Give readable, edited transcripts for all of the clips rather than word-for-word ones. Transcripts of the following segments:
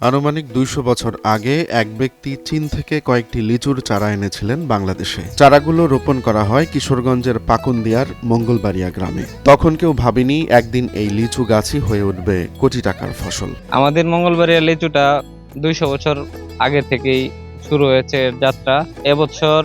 আনুমানিক ২০০ বছর আগে এক ব্যক্তি চীন থেকে কয়েকটি লিচুর চারা এনেছিলেন বাংলাদেশে। চারাগুলো রোপণ করা হয় কিশোরগঞ্জের পাকুন্দিয়ার মঙ্গলবাড়িয়া গ্রামে। তখন কেউ ভাবেনি একদিন এই লিচু গাছই হয়ে উঠবে কোটি টাকার ফসল। আমাদের মঙ্গলবাড়িয়া লিচুটা ২০০ বছর আগে থেকেই শুরু হয়েছে যাত্রা। এবছর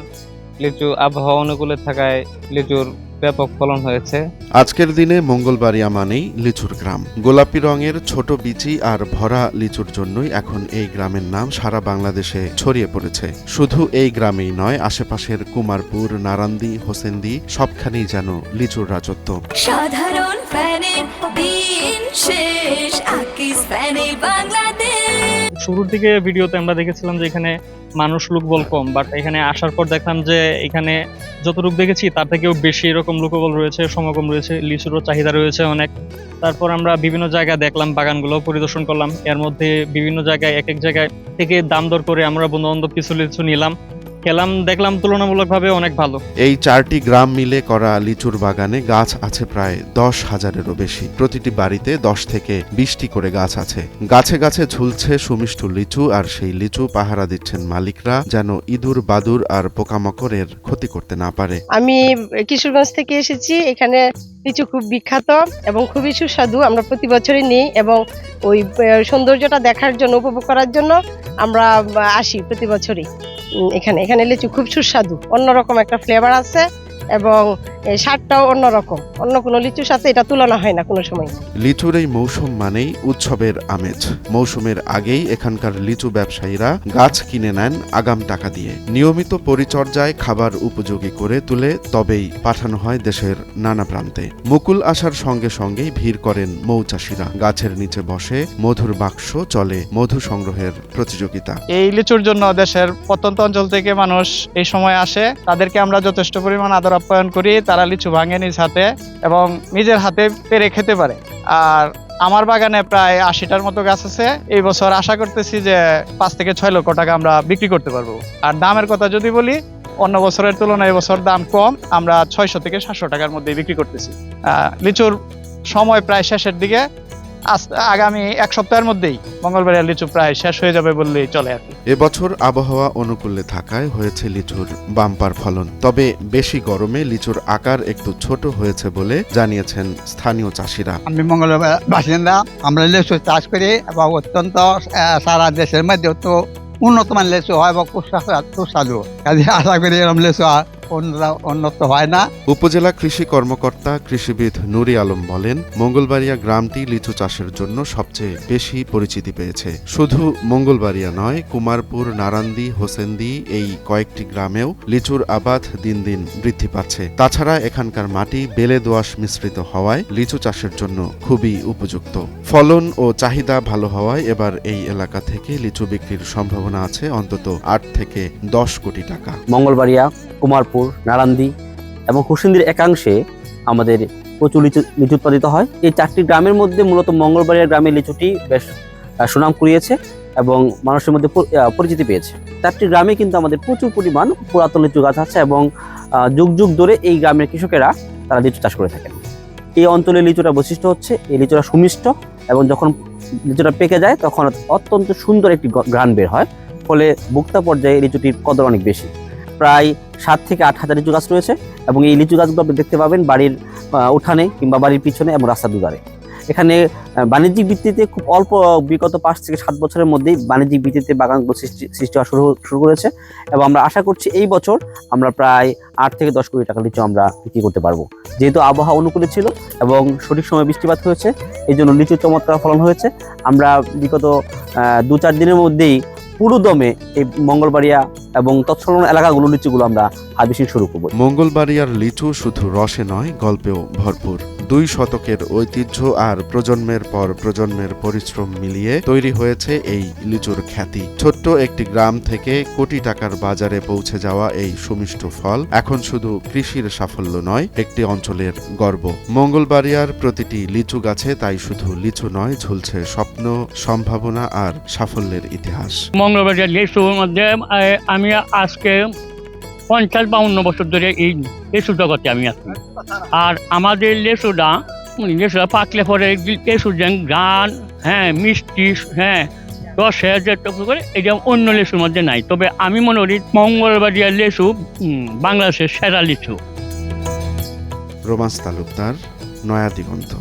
লিচু আবহাওয়া অনুকূলে থাকায় লিচুর ব্যাপক ফলন হয়েছে। আজকের দিনে মঙ্গলবাড়িয়া মানেই লিচুর গ্রাম। গোলাপি রঙের ছোট বিচি আর ভরা লিচুর জন্যই এখন এই গ্রামের নাম সারা বাংলাদেশে ছড়িয়ে পড়েছে। শুধু এই গ্রামেই নয়, আশেপাশের কুমারপুর, নারান্দি, হোসেন্দি সবখানেই যেন লিচুর রাজত্ব। সাধারণ ফ্যানের দিন শেষ, আকিস ফ্যানে বাংলাদেশ। শুরুর দিকে ভিডিওতে আমরা দেখেছিলাম যে এখানে মানুষ লোকবল কম, বাট এখানে আসার পর দেখলাম যে এখানে যতটুকু দেখেছি তার থেকেও বেশি এরকম লোকবল রয়েছে, সমাগম রয়েছে, লিচুরও চাহিদা রয়েছে অনেক। তারপর আমরা বিভিন্ন জায়গায় দেখলাম, বাগানগুলো পরিদর্শন করলাম। এর মধ্যে বিভিন্ন জায়গায় এক এক জায়গায় থেকে দাম দর করে আমরা বন্ধু বান্ধব কিছু লিচু নিলাম, খেলাম, দেখলাম তুলনামূলকভাবে অনেক ভালো। এই 4টি গ্রাম মিলে করা লিচুর বাগানে গাছ আছে প্রায় 10,000-এরও বেশি। প্রতিটি বাড়িতে 10 থেকে 20টি করে গাছ আছে। গাছে গাছে ঝুলছে সুমিষ্ট লিচু, আর সেই লিচু পাহারা দিচ্ছেন মালিকরা, যেন ইঁদুর, বাদুর আর পোকামাকড়ের ক্ষতি করতে না পারে। আমি কিশোরগঞ্জ থেকে এসেছি। এখানে লিচু খুব বিখ্যাত এবং খুবই সুস্বাদু। আমরা প্রতি বছরই নিই এবং ওই সৌন্দর্যটা দেখার জন্য, উপভোগ করার জন্য আমরা আসি প্রতি বছরই। এখানে লিচু খুব সুস্বাদু, অন্যরকম একটা ফ্লেভার আছে এবং স্বাদটাও অন্যরকম। অন্য কোনো লিচুর সাথে এটা তুলনা হয় না কোনো সময়। লিচুর এই মৌসুম মানেই উৎসবের আমেজ। মৌসুমের আগেই এখানকার লিচু ব্যবসায়ীরা গাছ কিনে নেন আগাম টাকা দিয়ে। নিয়মিত পরিচর্যায় খাবার উপযোগী করে তুলে তবেই পাঠানো হয় দেশের নানা প্রান্তে। মুকুল আসার সঙ্গে সঙ্গেই ভিড় করেন মৌচাষীরা। গাছের নিচে বসে মধুর বাক্স, চলে মধু সংগ্রহের প্রতিযোগিতা। এই লিচুর জন্য দেশের প্রত্যন্ত অঞ্চল থেকে মানুষ এই সময় আসে। তাদেরকে আমরা যথেষ্ট পরিমাণ আদর আপ্যায়ন করি। তারা লিচু ভাঙে নিজ হাতে এবং নিজের হাতে পেরে খেতে পারে। আর আমার বাগানে প্রায় 80টার মতো গাছ আছে। এই বছর আশা করতেছি যে 5 থেকে 6 লক্ষ টাকা আমরা বিক্রি করতে পারবো। আর দামের কথা যদি বলি, অন্য বছরের তুলনায় এবছর দাম কম। আমরা 600 থেকে 700 টাকার মধ্যে বিক্রি করতেছি। লিচুর সময় প্রায় শেষের দিকে। আগামী 1 সপ্তাহের মধ্যেই মঙ্গলবাড়িয়া লিচু প্রায় শেষ হয়ে যাবে বললেই চলে আর কি। এবছর আবহাওয়া অনুকূলে থাকায় হয়েছে লিচুর বাম্পার ফলন। তবে বেশি গরমে লিচুর আকার একটু ছোট হয়েছে বলে জানিয়েছেন স্থানীয় চাষিরা। আমি মঙ্গলবার বাসিন্দা। আমরা লিচু চাষ করি এবং অত্যন্ত সারা দেশের মধ্যে তো উন্নত মানের লিচু হয় এবং সুস্বাদু। কাজে আশা করি এরকম লিচু উন্নত হয় না। উপজেলা কৃষি কর্মকর্তা কৃষিবিদ নুরি আলম বলেন, মঙ্গলবাড়িয়া গ্রামটি লিচু চাষের জন্য সবচেয়ে বেশি পরিচিতি পেয়েছে। শুধু মঙ্গলবাড়িয়া নয়, কুমারপুর, নারান্দি, হোসেন্দি এই কয়েকটি গ্রামেও লিচুর আবাদ দিন দিন বৃদ্ধি পাচ্ছে। তাছাড়া এখানকার মাটি বেলে দোআঁশ মিশ্রিত হওয়ায় লিচু চাষের জন্য খুবই উপযুক্ত। ফলন ও চাহিদা ভালো হওয়ায় এবার এই এলাকা থেকে লিচু বিক্রির সম্ভাবনা আছে অন্তত 8 থেকে 10 কোটি টাকা। মঙ্গলবাড়িয়া, কুমারপুর, নারান্দি এবং হোসেন্দির একাংশে আমাদের প্রচুর লিচু উৎপাদিত হয়। এই 4টি গ্রামের মধ্যে মূলত মঙ্গলবাড়িয়া গ্রামের লিচুটি বেশ সুনাম কুড়িয়েছে এবং মানুষের মধ্যে পরিচিতি পেয়েছে। 4টি গ্রামে কিন্তু আমাদের প্রচুর পরিমাণ পুরাতন লিচু গাছ আছে এবং যুগ যুগ ধরে এই গ্রামের কৃষকেরা তারা লিচু চাষ করে থাকেন। এই অঞ্চলের লিচুটা বৈশিষ্ট্য হচ্ছে এই লিচুটা সুমিষ্ট এবং যখন লিচুটা পেকে যায় তখন অত্যন্ত সুন্দর একটি ঘ্রাণ বের হয়। ফলে ভোক্তা পর্যায়ে লিচুটির কদর অনেক বেশি। প্রায় 7 থেকে 8 হাজার লিচু গাছ রয়েছে এবং এই লিচু গাছগুলো আপনি দেখতে পাবেন বাড়ির উঠানে কিংবা বাড়ির পিছনে এবং রাস্তার দুধারে। এখানে বাণিজ্যিক ভিত্তিতে খুব অল্প, বিগত 5 থেকে 7 বছরের মধ্যেই বাণিজ্যিক ভিত্তিতে বাগানগুলো সৃষ্টি হওয়া শুরু করেছে এবং আমরা আশা করছি এই বছর আমরা প্রায় 8 থেকে 10 কোটি টাকা লিচু আমরা বিক্রি করতে পারবো। যেহেতু আবহাওয়া অনুকূলে ছিল এবং সঠিক সময় বৃষ্টিপাত হয়েছে, এই জন্য লিচু চমৎকার ফলন হয়েছে। আমরা বিগত 2-4 দিনের মধ্যেই পুরো দমে এই মঙ্গলবাড়িয়া এবং তৎসংলগ্ন এলাকাগুলো লিচুগুলো আমরা হারভেস্টিং শুরু করব। মঙ্গলবাড়িয়ার লিচু শুধু রসে নয়, গল্পেও ভরপুর। 2 শতকের ঐতিহ্য আর প্রজন্মের পর প্রজন্মের পরিশ্রম মিলিয়ে তৈরি হয়েছে এই লিচুর খ্যাতি। ছোট্ট একটি গ্রাম থেকে কোটি টাকার বাজারে পৌঁছে যাওয়া এই সুমিষ্ট ফল এখন শুধু কৃষির সাফল্য নয়, একটি অঞ্চলের গর্ব। মঙ্গলবাড়িয়ার প্রতিটি লিচু গাছে তাই শুধু লিচু নয়, ঝুলছে স্বপ্ন, সম্ভাবনা আর সাফল্যের ইতিহাস। মঙ্গলবাড়িয়া লিচুর মধ্যে আমি আজকে 50-52 বছর ধরে এই লিচু জগতে আমি আছি। আর আমাদের লিচুটা পাকলে পরে লিচুর যে গান, মিষ্টি, 10,000 টাকা করে, এটা অন্য লিচুর মধ্যে নাই। তবে আমি মনে করি মঙ্গলবাড়িয়া লিচু বাংলাদেশের সেরা লিচু। রোমান্স তালুকদার, নয়া দিগন্ত।